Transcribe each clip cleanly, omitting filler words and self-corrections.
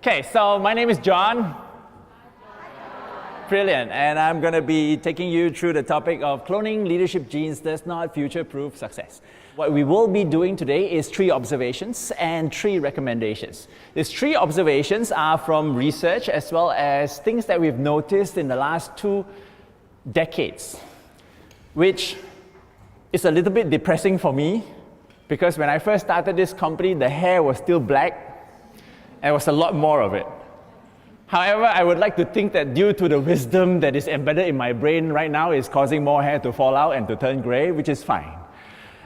Okay, so my name is John. Brilliant, and I'm going to be taking you through the topic of cloning leadership genes does not future-proof success. What we will be doing today is 3 observations and 3 recommendations. These 3 observations are from research as well as things that we've noticed in the last 2 decades, which is a little bit depressing for me because when I first started this company, the hair was still black and there was a lot more of it. However, I would like to think that due to the wisdom that is embedded in my brain right now is causing more hair to fall out and to turn gray, which is fine.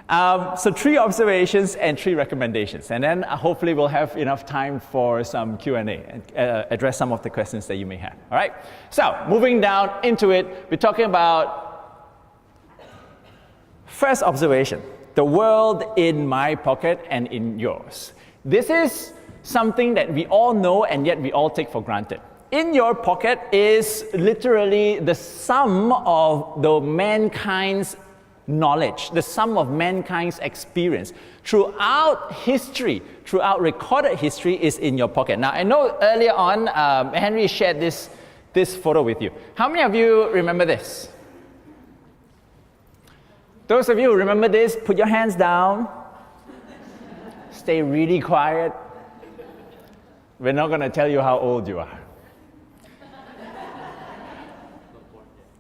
So 3 observations and 3 recommendations. And then hopefully we'll have enough time for some Q&A and address some of the questions that you may have. All right? So moving down into it, we're talking about first observation, the world in my pocket and in yours. This is something that we all know and yet we all take for granted. In your pocket is literally the sum of the mankind's knowledge, the sum of mankind's experience. Throughout history, throughout recorded history is in your pocket. Now, I know earlier on, Henry shared this photo with you. How many of you remember this? Those of you who remember this, put your hands down. Stay really quiet. We're not going to tell you how old you are.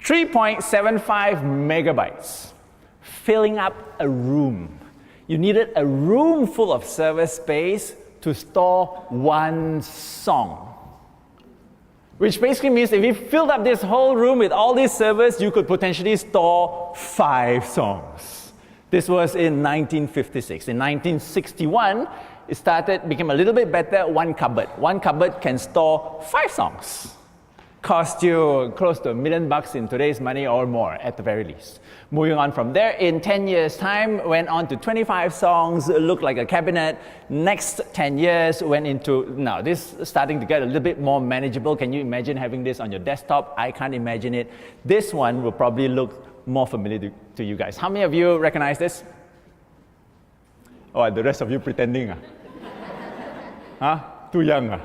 3.75 megabytes, filling up a room. You needed a room full of server space to store 1 song. Which basically means if you filled up this whole room with all these servers, you could potentially store 5 songs. This was in 1956. In 1961, it became a little bit better, 1 cupboard. 1 cupboard can store 5 songs. Cost you close to $1 million in today's money or more at the very least. Moving on from there, in 10 years' time, went on to 25 songs, looked like a cabinet. Next 10 years went into, now this is starting to get a little bit more manageable. Can you imagine having this on your desktop? I can't imagine it. This one will probably look more familiar to you guys. How many of you recognize this? Oh, the rest of you pretending? Huh? Too young?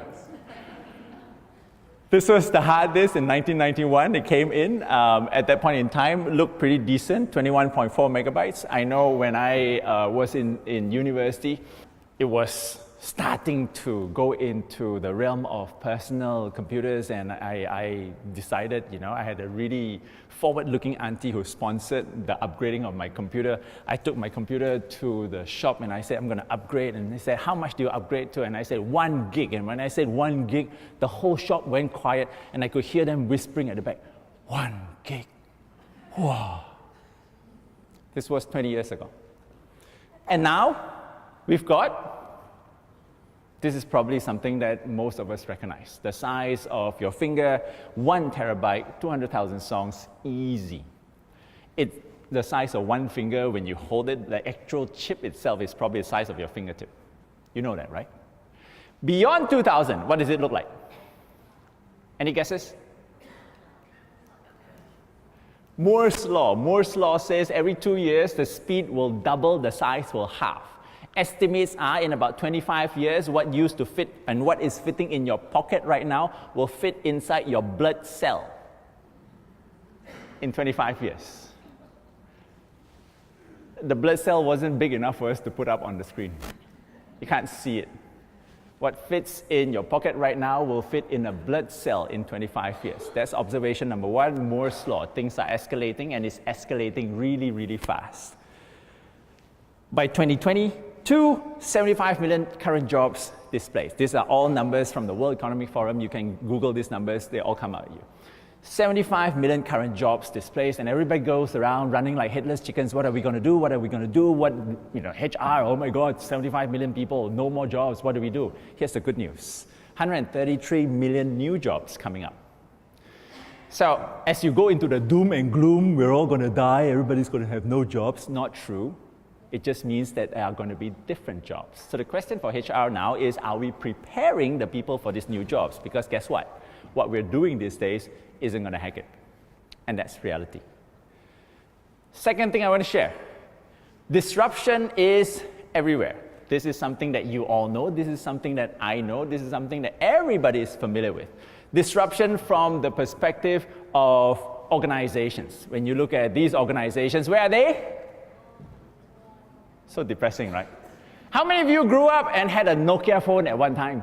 This was the hard disk in 1991. It came in. At that point in time, looked pretty decent, 21.4 megabytes. I know when I was in university, it was starting to go into the realm of personal computers, and I decided, I had a really forward-looking auntie who sponsored the upgrading of my computer. I took my computer to the shop and I said, I'm going to upgrade. And they said, how much do you upgrade to? And I said, 1 gig. And when I said 1 gig, the whole shop went quiet and I could hear them whispering at the back, 1 gig. Wow. This was 20 years ago. And now we've got, this is probably something that most of us recognize. The size of your finger, 1 terabyte, 200,000 songs, easy. It's the size of 1 finger when you hold it. The actual chip itself is probably the size of your fingertip. You know that, right? Beyond 2000, what does it look like? Any guesses? Moore's law. Moore's law says every 2 years, the speed will double, the size will halve. Estimates are in about 25 years, what used to fit and what is fitting in your pocket right now will fit inside your blood cell in 25 years. The blood cell wasn't big enough for us to put up on the screen. You can't see it. What fits in your pocket right now will fit in a blood cell in 25 years. That's observation number 1, Moore's law. Things are escalating and it's escalating really, really fast. By 2022, 75 million current jobs displaced. These are all numbers from the World Economic Forum. You can Google these numbers, they all come out at you. 75 million current jobs displaced, and everybody goes around running like headless chickens. What are we going to do? What are we going to do? HR, oh my God, 75 million people, no more jobs. What do we do? Here's the good news. 133 million new jobs coming up. So as you go into the doom and gloom, we're all going to die, everybody's going to have no jobs, not true. It just means that there are going to be different jobs. So the question for HR now is, are we preparing the people for these new jobs? Because guess what? What we're doing these days isn't going to hack it. And that's reality. Second thing I want to share. Disruption is everywhere. This is something that you all know. This is something that I know. This is something that everybody is familiar with. Disruption from the perspective of organizations. When you look at these organizations, where are they? So depressing, right? How many of you grew up and had a Nokia phone at one time?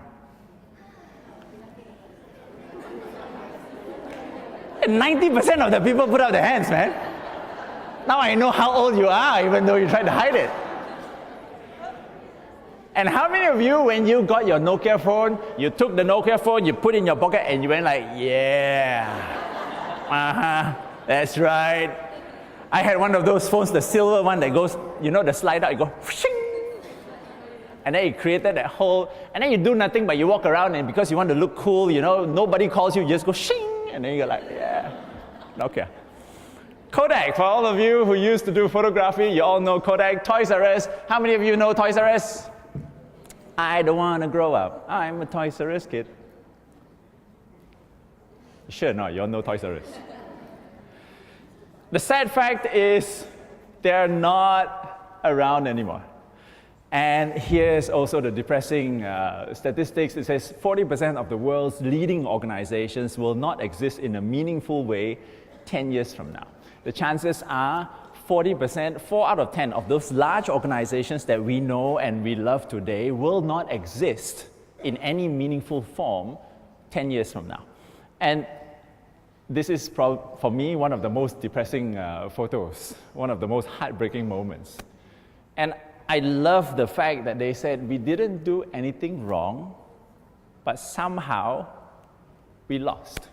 90% of the people put up their hands, man. Now I know how old you are, even though you tried to hide it. And how many of you, when you got your Nokia phone, you took the Nokia phone, you put it in your pocket, and you went like, yeah, that's right. I had one of those phones, the silver one that goes, you know, the slide out, you go, shing, and then it created that whole, and then you do nothing but you walk around, and because you want to look cool, you know, nobody calls you, you just go shing, and then you're like, yeah, Nokia. Kodak, for all of you who used to do photography, you all know Kodak. Toys R Us, how many of you know Toys R Us? I don't want to grow up. I'm a Toys R Us kid. Sure not, you all know Toys R Us. The sad fact is they're not around anymore. And here's also the depressing statistics. It says 40% of the world's leading organizations will not exist in a meaningful way 10 years from now. The chances are 40%, 4 out of 10 of those large organizations that we know and we love today will not exist in any meaningful form 10 years from now. And this is, for me, one of the most depressing photos, one of the most heartbreaking moments. And I love the fact that they said we didn't do anything wrong, but somehow we lost.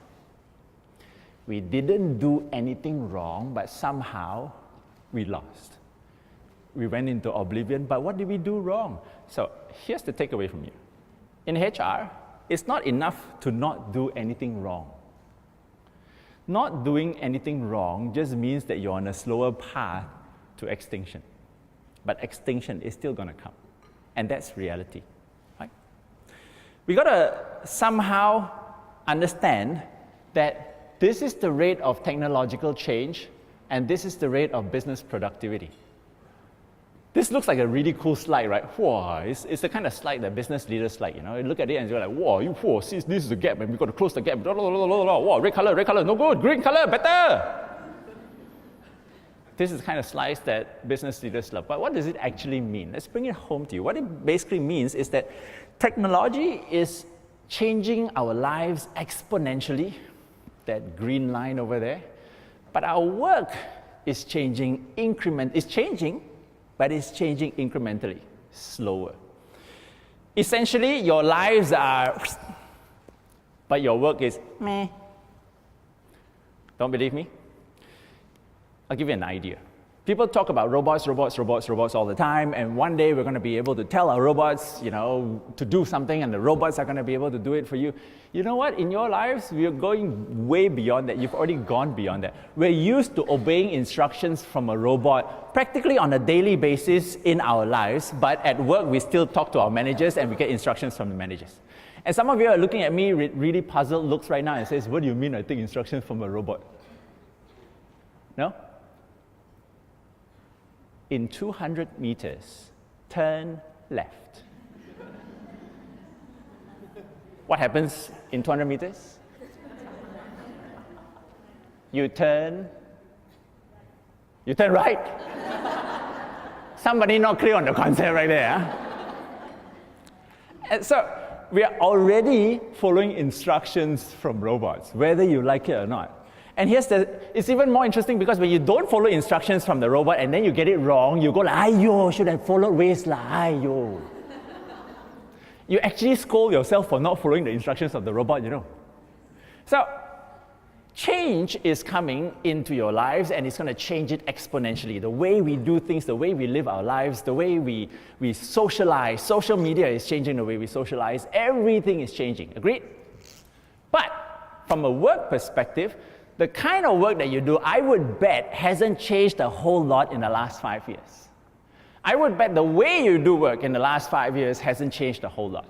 We didn't do anything wrong, but somehow we lost. We went into oblivion, but what did we do wrong? So here's the takeaway from you. In HR, it's not enough to not do anything wrong. Not doing anything wrong just means that you're on a slower path to extinction. But extinction is still going to come. And that's reality. Right? We got to somehow understand that this is the rate of technological change, and this is the rate of business productivity. This looks like a really cool slide, right? Wow, it's the kind of slide that business leaders like, you know. You look at it and you're like, wow, see, this is the gap, and we've got to close the gap. Wow, red color, no good. Green color, better. This is the kind of slides that business leaders love. But what does it actually mean? Let's bring it home to you. What it basically means is that technology is changing our lives exponentially, that green line over there. But our work is changing but it's changing incrementally, slower. Essentially, your lives are, but your work is meh. Don't believe me? I'll give you an idea. People talk about robots all the time, and one day we're going to be able to tell our robots, you know, to do something, and the robots are going to be able to do it for you. You know what? In your lives, we are going way beyond that. You've already gone beyond that. We're used to obeying instructions from a robot practically on a daily basis in our lives, but at work, we still talk to our managers, and we get instructions from the managers. And some of you are looking at me with really puzzled looks right now and says, what do you mean I take instructions from a robot? No? In 200 meters, turn left. What happens in 200 meters? You turn right. Somebody not clear on the concept right there. Huh? And so we are already following instructions from robots, whether you like it or not. And it's even more interesting because when you don't follow instructions from the robot and then you get it wrong, you go like, aiyo, should have followed ways lah, aiyo. You actually scold yourself for not following the instructions of the robot, you know. So, change is coming into your lives and it's going to change it exponentially. The way we do things, the way we live our lives, the way we socialize. Social media is changing the way we socialize. Everything is changing. Agreed? But from a work perspective, the kind of work that you do, I would bet, hasn't changed a whole lot in the last 5 years. I would bet the way you do work in the last 5 years hasn't changed a whole lot.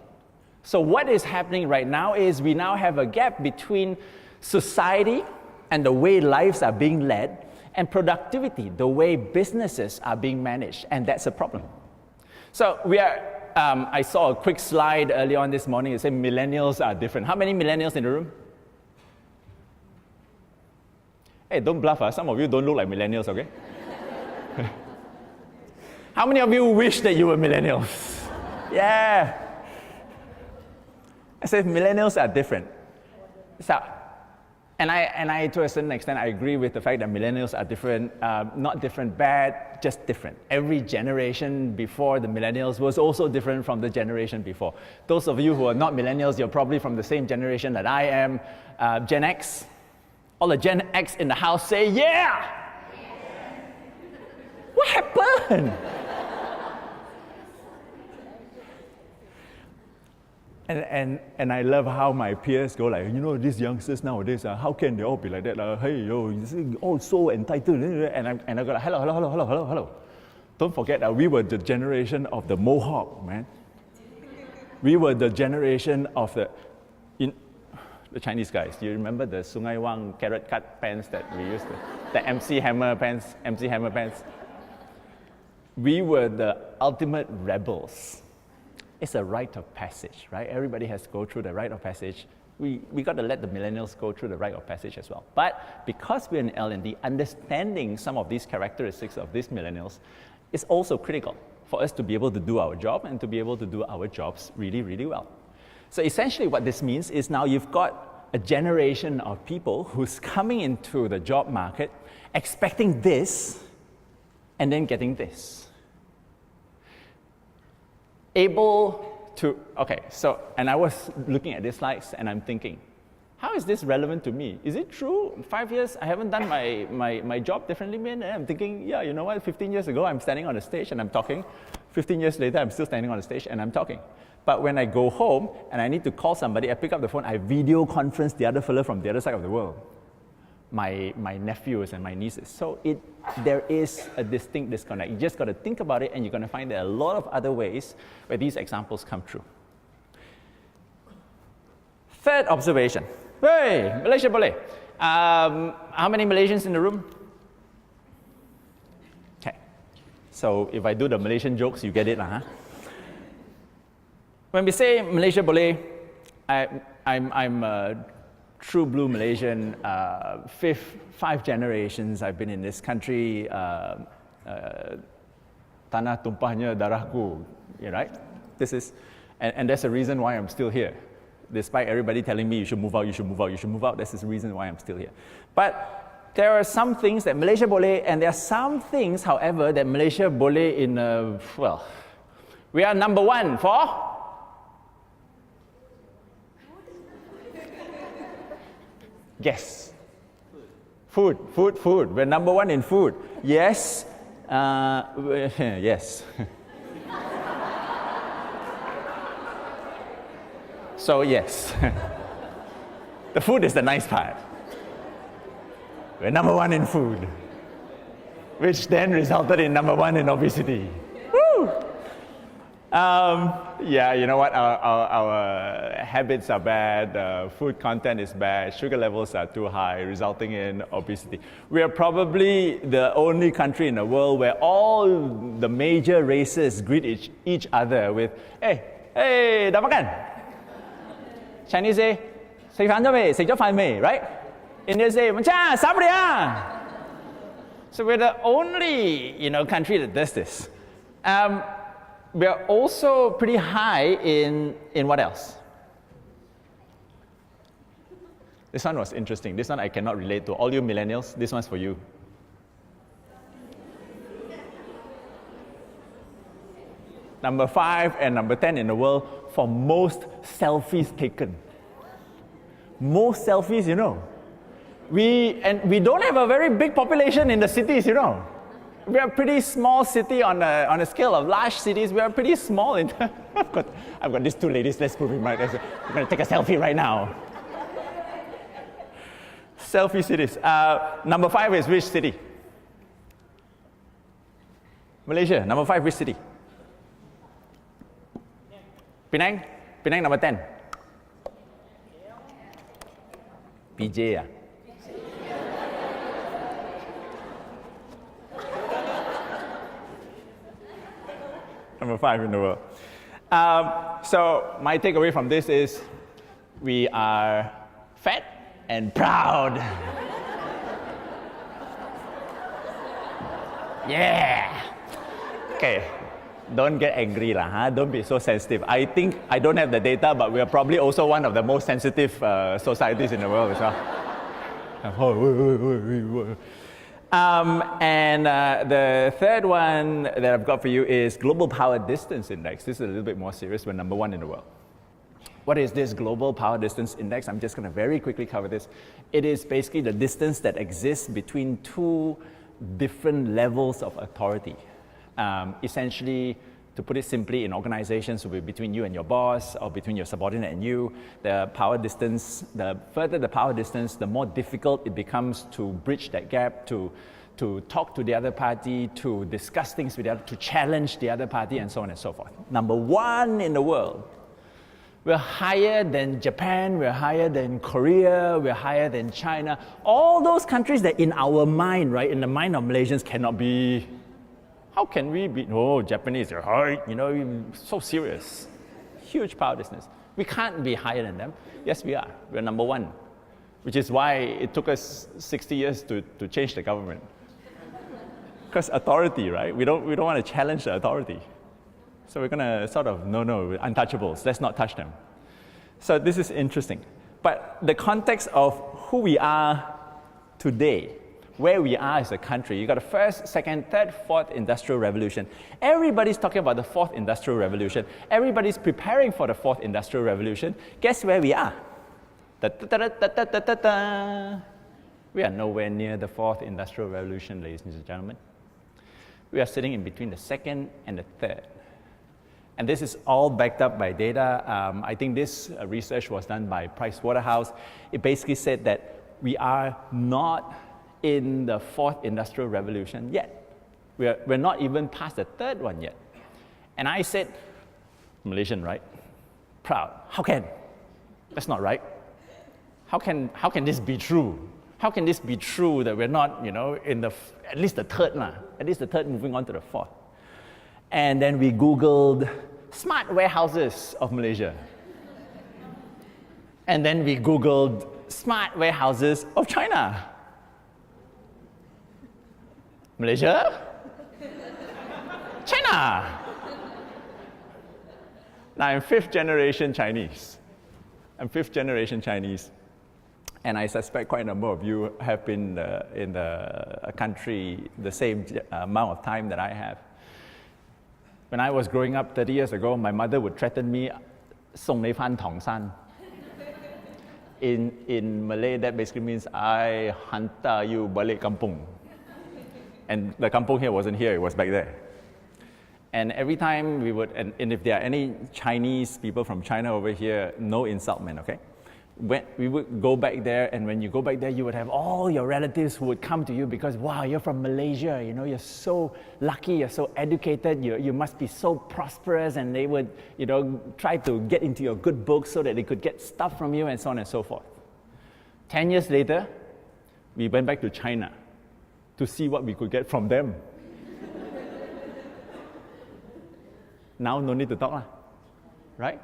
So what is happening right now is we now have a gap between society and the way lives are being led and productivity, the way businesses are being managed, and that's a problem. So I saw a quick slide earlier on this morning. It said millennials are different. How many millennials in the room? Hey, don't bluff. Some of you don't look like millennials, okay? How many of you wish that you were millennials? Yeah. I said millennials are different. So, and I, to a certain extent, I agree with the fact that millennials are different, not different bad, just different. Every generation before the millennials was also different from the generation before. Those of you who are not millennials, you're probably from the same generation that I am, Gen X. All the Gen X in the house say, yeah! What happened? And I love how my peers go like, these youngsters nowadays, how can they all be like that? Hey, you're all so entitled. And I go like, hello. Don't forget, we were the generation of the Mohawk, man. We were the generation of the Chinese guys. Do you remember the Sungai Wang carrot cut pants that we used to? The MC Hammer pants. We were the ultimate rebels. It's a rite of passage, right? Everybody has to go through the rite of passage. We got to let the millennials go through the rite of passage as well. But because we're in L&D, understanding some of these characteristics of these millennials is also critical for us to be able to do our job and to be able to do our jobs really, really well. So essentially what this means is now you've got a generation of people who's coming into the job market expecting this and then getting this. Able to, and I was looking at these slides and I'm thinking, how is this relevant to me? Is it true? 5 years, I haven't done my job differently, man? And I'm thinking, yeah, you know what, 15 years ago, I'm standing on the stage and I'm talking. 15 years later, I'm still standing on the stage and I'm talking. But when I go home and I need to call somebody, I pick up the phone, I video conference the other fella from the other side of the world. My nephews and my nieces. So there is a distinct disconnect. You just got to think about it and you're going to find there are a lot of other ways where these examples come true. Third observation. Hey, Malaysia boleh. How many Malaysians in the room? Okay. So if I do the Malaysian jokes, you get it, huh? When we say Malaysia boleh, I'm a true blue Malaysian, 5 generations I've been in this country, tanah tumpahnya darahku, right? This is, and that's the reason why I'm still here. Despite everybody telling me you should move out, that's the reason why I'm still here. But there are some things that Malaysia boleh, and there are some things, however, that Malaysia boleh in, we are number 1 for? Guess. Food. We're number 1 in food. Yes. Yes. So yes. The food is the nice part. We're number 1 in food, which then resulted in number 1 in obesity. Woo! Yeah, you know what? Our habits are bad, food content is bad, sugar levels are too high, resulting in obesity. We are probably the only country in the world where all the major races greet each other with, hey, dah makan? Chinese say, 食飯咗未? 食咗飯未? Right? Indians say, macam, sabri ah. So we're the only, country that does this. We are also pretty high in what else? This one was interesting. This one I cannot relate to. All you millennials, this one's for you. Number 5 and number 10 in the world for most selfies taken. Most selfies, We don't have a very big population in the cities, We are a pretty small city on a scale of large cities. We are pretty small. I've got these 2 ladies. Let's put them right there. I'm going to take a selfie right now. Selfie cities. Number 5 is which city? Malaysia. Number 5, which city? Penang? Penang number 10. PJ. number 5 in the world. So my takeaway from this is we are fat and proud. Yeah. Okay. Don't get angry lah, huh? Don't be so sensitive. I think I don't have the data, but we are probably also one of the most sensitive societies in the world as well. And the third one that I've got for you is Global Power Distance Index. This is a little bit more serious. We're number 1 in the world. What is this Global Power Distance Index? I'm just going to very quickly cover this. It is basically the distance that exists between two different levels of authority. Essentially, to put it simply, in organizations, will be between you and your boss, or between your subordinate and you. The power distance, the further the power distance, the more difficult it becomes to bridge that gap, to talk to the other party, to discuss things with the other, to challenge the other party, and so on and so forth. Number 1 in the world. We're higher than Japan, we're higher than Korea, we're higher than China. All those countries that in our mind, right, in the mind of Malaysians cannot be. How can we be, oh, Japanese are high, you know, so serious. Huge power distance. We can't be higher than them. Yes, we are. We're number 1, which is why it took us 60 years to change the government. Because authority, right? We don't want to challenge the authority. So we're going to sort of, no, untouchables. Let's not touch them. So this is interesting. But the context of who we are today, where we are as a country, you got the first, second, third, fourth industrial revolution. Everybody's talking about the fourth industrial revolution. Everybody's preparing for the fourth industrial revolution. Guess where we are? We are nowhere near the fourth industrial revolution, ladies and gentlemen. We are sitting in between the second and the third. And this is all backed up by data. I think this research was done by Pricewaterhouse. It basically said that we are not in the fourth industrial revolution yet. We're not even past the third one yet. And I said, Malaysian, right? Proud. How can? That's not right. How can this be true? How can this be true that we're not, you know, in the at least the third, moving on to the fourth? And then we Googled smart warehouses of Malaysia. And then we Googled smart warehouses of China. Malaysia? China! Now I'm 5th generation Chinese. And I suspect quite a number of you have been in the country the same amount of time that I have. When I was growing up 30 years ago, my mother would threaten me, 送你返唐山. In Malay, that basically means, I hantar you balik kampung. And the kampung here wasn't here, it was back there. And every time we would, and if there are any Chinese people from China over here, no insult, man, okay? When we would go back there, and when you go back there, you would have all your relatives who would come to you because, wow, you're from Malaysia, you know, you're so lucky, you're so educated, you must be so prosperous, and they would, you know, try to get into your good books so that they could get stuff from you, and so on and so forth. 10 years later, we went back to China to see what we could get from them. Now, no need to talk, right?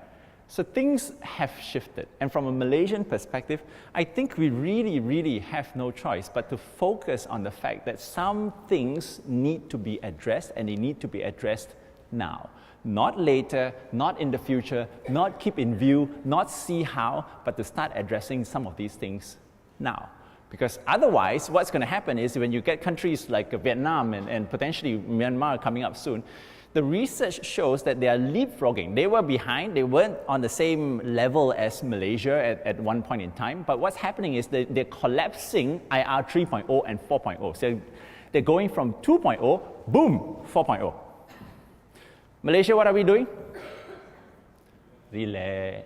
So things have shifted. And from a Malaysian perspective, I think we really, really have no choice but to focus on the fact that some things need to be addressed, and they need to be addressed now. Not later, not in the future, not keep in view, not see how, but to start addressing some of these things now. Because otherwise, what's going to happen is when you get countries like Vietnam and potentially Myanmar coming up soon, the research shows that they are leapfrogging. They were behind, they weren't on the same level as Malaysia at one point in time, but what's happening is they're collapsing IR 3.0 and 4.0. So they're going from 2.0, boom, 4.0. Malaysia, what are we doing? Relax.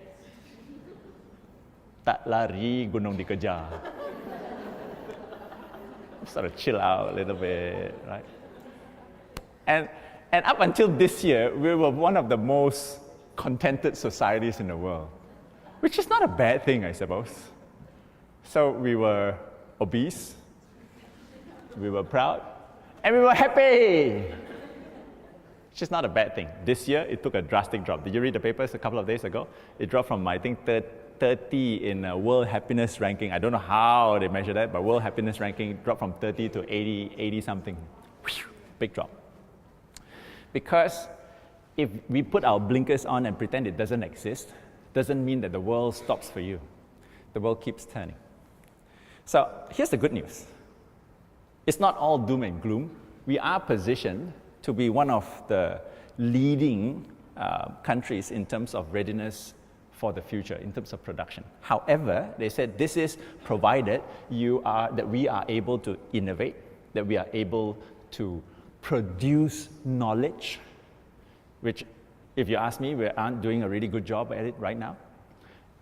Tak lari, gunung dikejar. Sort of chill out a little bit, right? And up until this year, we were one of the most contented societies in the world, which is not a bad thing, I suppose. So we were obese, we were proud, and we were happy. which is not a bad thing. This year, it took a drastic drop. Did you read the papers a couple of days ago? It dropped from, I think, 30 in World Happiness Ranking. I don't know how they measure that, but World Happiness Ranking dropped from 30 to 80 something. Whew, big drop. Because if we put our blinkers on and pretend it doesn't exist, doesn't mean that the world stops for you. The world keeps turning. So here's the good news. It's not all doom and gloom. We are positioned to be one of the leading countries in terms of readiness for the future, in terms of production. However, they said this is provided that we are able to innovate, that we are able to produce knowledge, which, if you ask me, we aren't doing a really good job at it right now.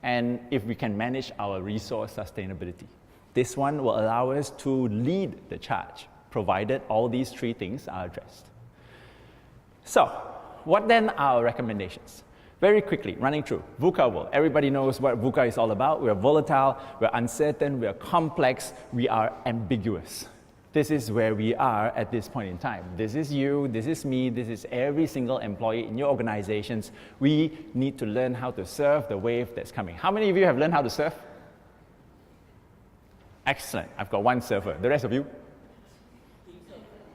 And if we can manage our resource sustainability. This one will allow us to lead the charge, provided all these three things are addressed. So, what then are our recommendations? Very quickly, running through. VUCA world. Everybody knows what VUCA is all about. We're volatile, we're uncertain, we're complex, we are ambiguous. This is where we are at this point in time. This is you, this is me, this is every single employee in your organizations. We need to learn how to surf the wave that's coming. How many of you have learned how to surf? Excellent. I've got one surfer. The rest of you?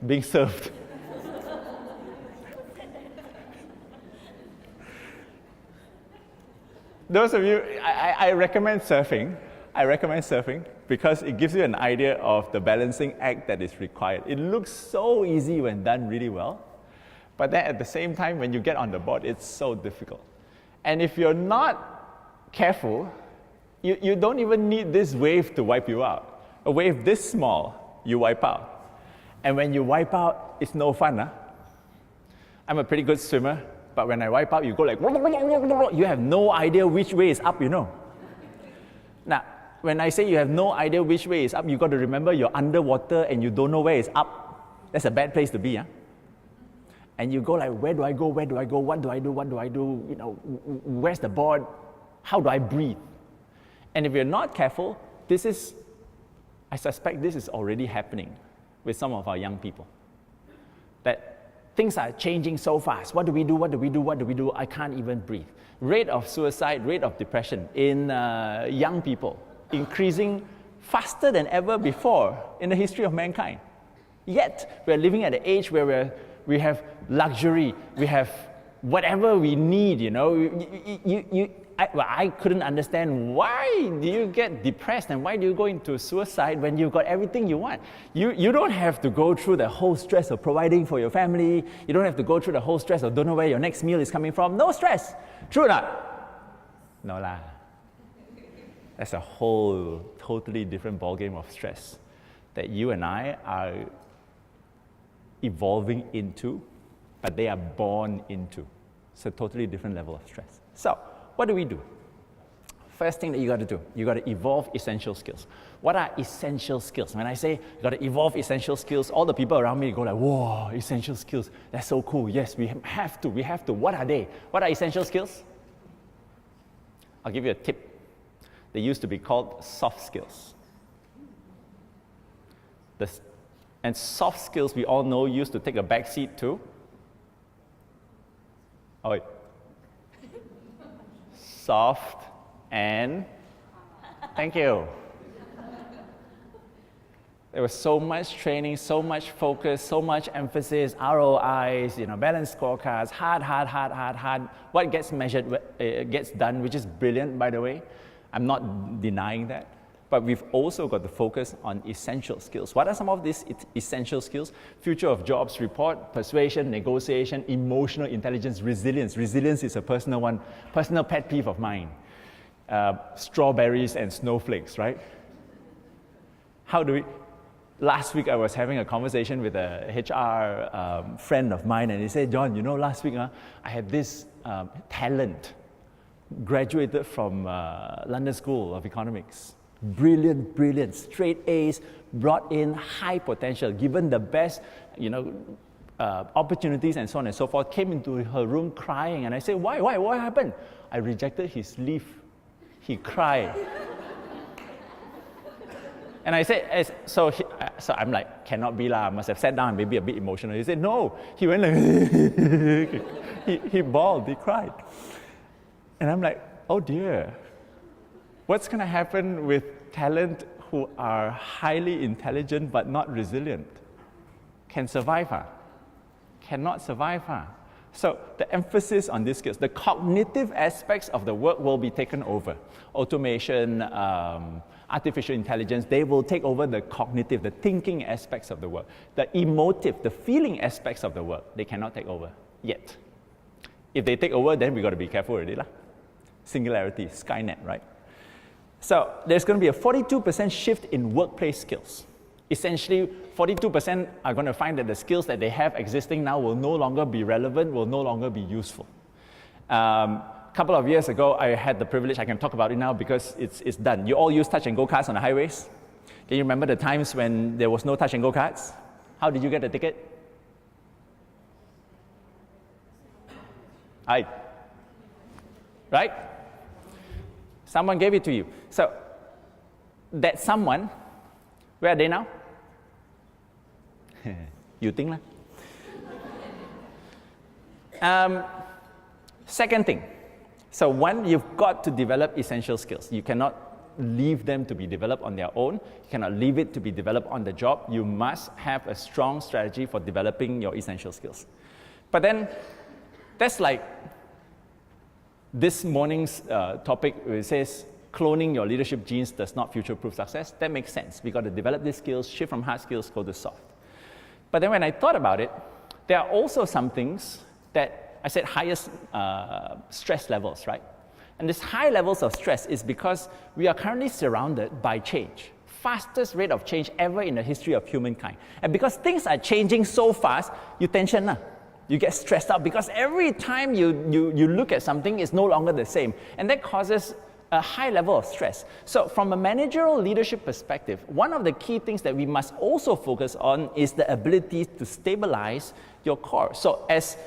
Being surfed. Those of you, I recommend surfing. I recommend surfing because it gives you an idea of the balancing act that is required. It looks so easy when done really well, but then at the same time, when you get on the board, it's so difficult. And if you're not careful, you don't even need this wave to wipe you out. A wave this small, you wipe out. And when you wipe out, it's no fun. Huh? I'm a pretty good swimmer, but when I wipe out, you go like, you have no idea which way is up, you know. Now, when I say you have no idea which way is up, you got to remember you're underwater and you don't know where is up. That's a bad place to be, huh? And you go like, where do I go, where do I go, what do I do, you know, where's the board, how do I breathe? And if you're not careful, I suspect this is already happening with some of our young people. That things are changing so fast. What do we do? I can't even breathe. Rate of suicide, rate of depression in young people increasing faster than ever before in the history of mankind. Yet, we're living at an age where we have luxury, we have whatever we need, you know. I couldn't understand why do you get depressed and why do you go into suicide when you've got everything you want. You don't have to go through the whole stress of providing for your family. You don't have to go through the whole stress of don't know where your next meal is coming from. No stress. True or not? No lah. That's a whole totally different ballgame of stress that you and I are evolving into, but they are born into. It's a totally different level of stress. So, what do we do? First thing that you got to do, you got to evolve essential skills. What are essential skills? When I say you got to evolve essential skills, all the people around me go like, whoa, essential skills, that's so cool. Yes, we have to. What are they? What are essential skills? I'll give you a tip. They used to be called soft skills. And soft skills, we all know, used to take a back seat to. Oh, wait. Soft and thank you. There was so much training, so much focus, so much emphasis, ROIs, balanced scorecards, hard. What gets measured gets done, which is brilliant, by the way. I'm not denying that. But we've also got to focus on essential skills. What are some of these essential skills? Future of jobs report, persuasion, negotiation, emotional intelligence, resilience. Resilience is a personal one, personal pet peeve of mine. Strawberries and snowflakes, right? Last week I was having a conversation with a HR friend of mine, and he said, John, last week I had this talent, graduated from London School of Economics. Brilliant, straight A's, brought in high potential, given the best, opportunities and so on and so forth, came into her room crying, and I said, why, what happened? I rejected his leave. He cried. And I said, so I'm like, cannot be lah, must have sat down and maybe a bit emotional. He said, no. He went like, he bawled, he cried. And I'm like, oh dear. What's going to happen with talent who are highly intelligent but not resilient? Can survive, huh? Cannot survive, huh? So the emphasis on these skills, the cognitive aspects of the work will be taken over. Automation, artificial intelligence, they will take over the cognitive, the thinking aspects of the work. The emotive, the feeling aspects of the work, they cannot take over yet. If they take over, then we got to be careful already lah. Singularity, Skynet, right? So there's going to be a 42% shift in workplace skills. Essentially, 42% are going to find that the skills that they have existing now will no longer be relevant, will no longer be useful. A couple of years ago, I had the privilege, I can talk about it now because it's done. You all use touch and go cards on the highways? Can you remember the times when there was no touch and go cards? How did you get a ticket? Right? Someone gave it to you. So that someone, where are they now? You think lah. Second thing. So one, you've got to develop essential skills. You cannot leave them to be developed on their own. You cannot leave it to be developed on the job. You must have a strong strategy for developing your essential skills. But then, that's like this morning's topic, where it says, cloning your leadership genes does not future-proof success. That makes sense. We got to develop these skills, shift from hard skills, go to soft. But then when I thought about it, there are also some things that I said highest stress levels, right? And this high levels of stress is because we are currently surrounded by change. Fastest rate of change ever in the history of humankind. And because things are changing so fast, you tension lah. You get stressed out because every time you look at something, it's no longer the same. And that causes a high level of stress. So from a managerial leadership perspective, one of the key things that we must also focus on is the ability to stabilize your core. So as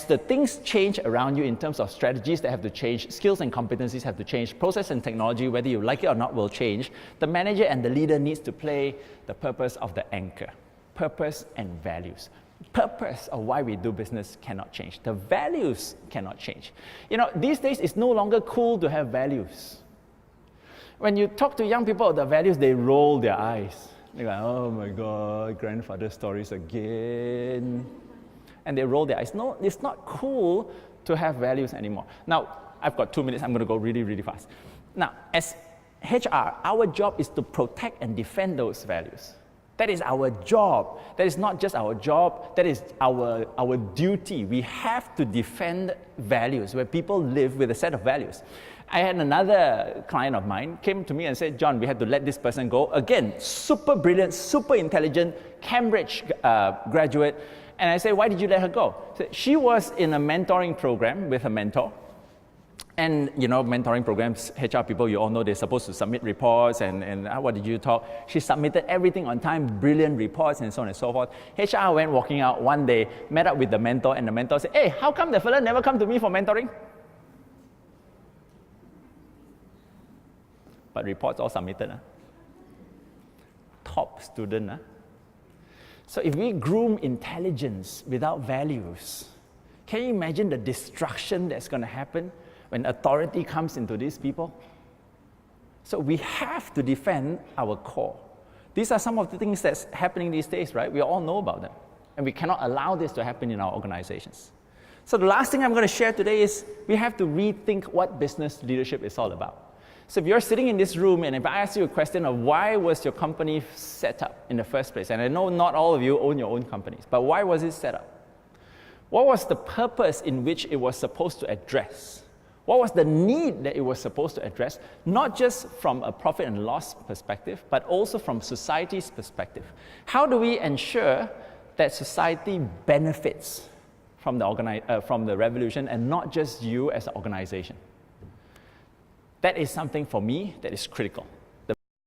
the things change around you in terms of strategies that have to change, skills and competencies have to change, process and technology, whether you like it or not, will change, the manager and the leader needs to play the purpose of the anchor, purpose and values. Purpose of why we do business cannot change. The values cannot change. You know, these days it's no longer cool to have values. When you talk to young people about the values, they roll their eyes. They go, oh my God, grandfather stories again. And they roll their eyes. No, it's not cool to have values anymore. Now, I've got 2 minutes. I'm going to go really, really fast. Now, as HR, our job is to protect and defend those values. That is our job. That is not just our job, that is our duty. We have to defend values, where people live with a set of values. I had another client of mine came to me and said, John, we had to let this person go. Again, super brilliant, super intelligent, Cambridge graduate. And I said, why did you let her go? So she was in a mentoring program with a mentor. And, you know, mentoring programs, HR people, you all know they're supposed to submit reports and what did you talk? She submitted everything on time, brilliant reports and so on and so forth. HR went walking out one day, met up with the mentor, and the mentor said, hey, how come the fella never come to me for mentoring? But reports all submitted. Top student. So if we groom intelligence without values, can you imagine the destruction that's going to happen when authority comes into these people? So we have to defend our core. These are some of the things that's happening these days, right? We all know about them. And we cannot allow this to happen in our organizations. So the last thing I'm going to share today is we have to rethink what business leadership is all about. So if you're sitting in this room and if I ask you a question of why was your company set up in the first place, and I know not all of you own your own companies, but why was it set up? What was the purpose in which it was supposed to address? What was the need that it was supposed to address, not just from a profit and loss perspective, but also from society's perspective? How do we ensure that society benefits from the revolution and not just you as an organization? That is something for me that is critical.